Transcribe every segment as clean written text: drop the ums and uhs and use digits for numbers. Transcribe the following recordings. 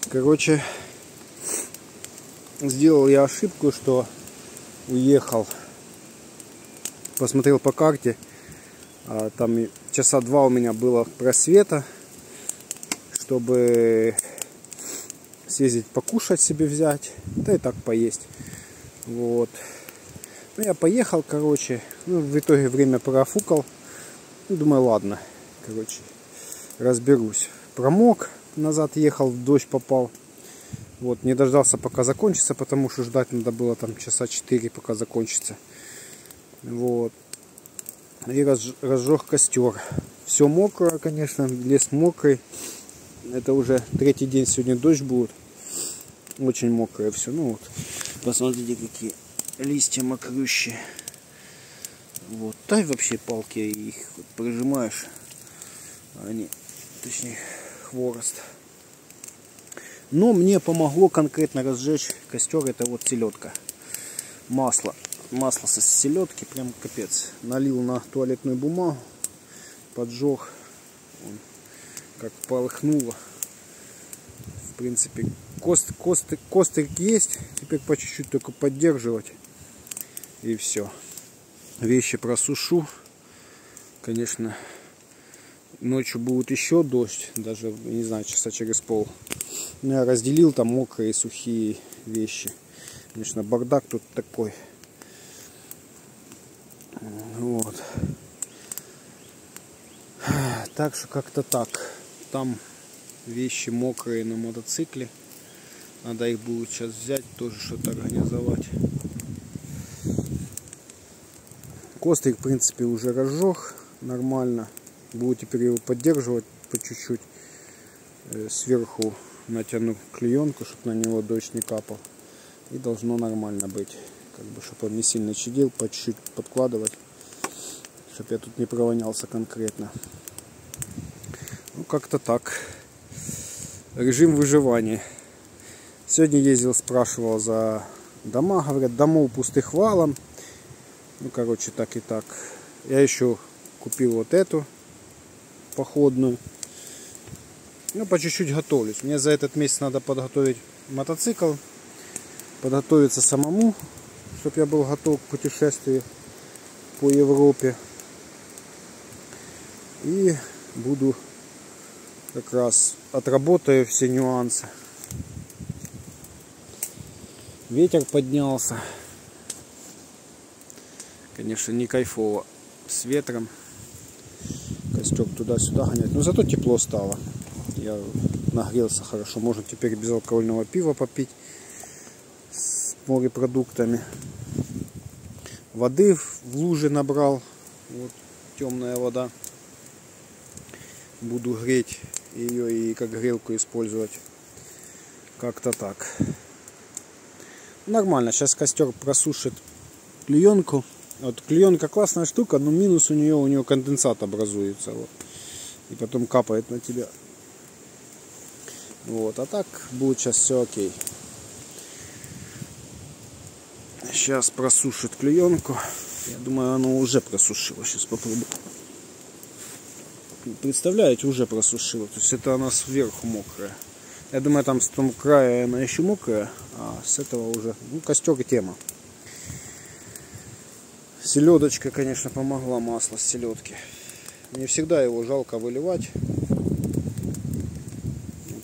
Короче, сделал я ошибку, что уехал, посмотрел по карте, там часа 2 у меня было просвета, чтобы съездить покушать себе взять, да и так поесть. Вот. Ну, я поехал, короче, в итоге время профукал. Думаю, ладно, короче, разберусь. Промок, назад ехал, в дождь попал. Вот, не дождался, пока закончится, потому что ждать надо было там часа 4, пока закончится. Вот. И разжег костер. Все мокрое, конечно, лес мокрый. Это уже 3-й день, сегодня дождь будет. Очень мокрое все. Ну вот, посмотрите, какие листья мокрющие. Вот, тай вообще палки, их вот прижимаешь, они, точнее, хворост. Но мне помогло конкретно разжечь костер, это вот селедка. Масло со селедки, прям капец. Налил на туалетную бумагу, поджег, как полыхнуло. В принципе, костырь есть, теперь по чуть-чуть только поддерживать, и все. Вещи просушу. Конечно, ночью будет еще дождь, даже, не знаю, часа через пол. Но я разделил там мокрые и сухие вещи. Конечно, бардак тут такой. Вот. Так что как-то так. Там вещи мокрые на мотоцикле. Надо их будет сейчас взять, тоже что-то организовать. Костырь, в принципе, уже разжег нормально. Буду теперь его поддерживать по чуть-чуть. Сверху натяну клеенку, чтобы на него дождь не капал. И должно нормально быть. Как бы, чтобы он не сильно чадил, по чуть-чуть подкладывать. Чтобы я тут не провонялся конкретно. Ну, как-то так. Режим выживания. Сегодня ездил, спрашивал за дома. Говорят, домов пустых валом. Ну, короче, так и так. Я еще купил вот эту походную. Ну, по чуть-чуть готовлюсь. Мне за этот месяц надо подготовить мотоцикл. Подготовиться самому, чтобы я был готов к путешествию по Европе. И буду как раз отработаю все нюансы. Ветер поднялся. Конечно, не кайфово с ветром. Костер туда-сюда гонять. Но зато тепло стало. Я нагрелся хорошо. Можно теперь безалкогольного пива попить с морепродуктами. Воды в луже набрал. Вот темная вода. Буду греть ее и как грелку использовать. Как-то так. Нормально. Сейчас костер просушит клеенку. Вот клеенка классная штука, но минус у нее конденсат образуется. Вот. И потом капает на тебя. Вот. А так будет сейчас все окей. Сейчас просушит клеенку. Я думаю, она уже просушила. Сейчас попробую. Представляете, уже просушила. То есть это она сверху мокрая. Я думаю, там с того края она еще мокрая, а с этого уже. Ну, костер и тема. Селедочка, конечно, помогла, масло с селедки. Мне всегда его жалко выливать.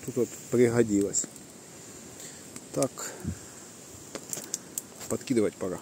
Тут вот пригодилось. Так, подкидывать пора.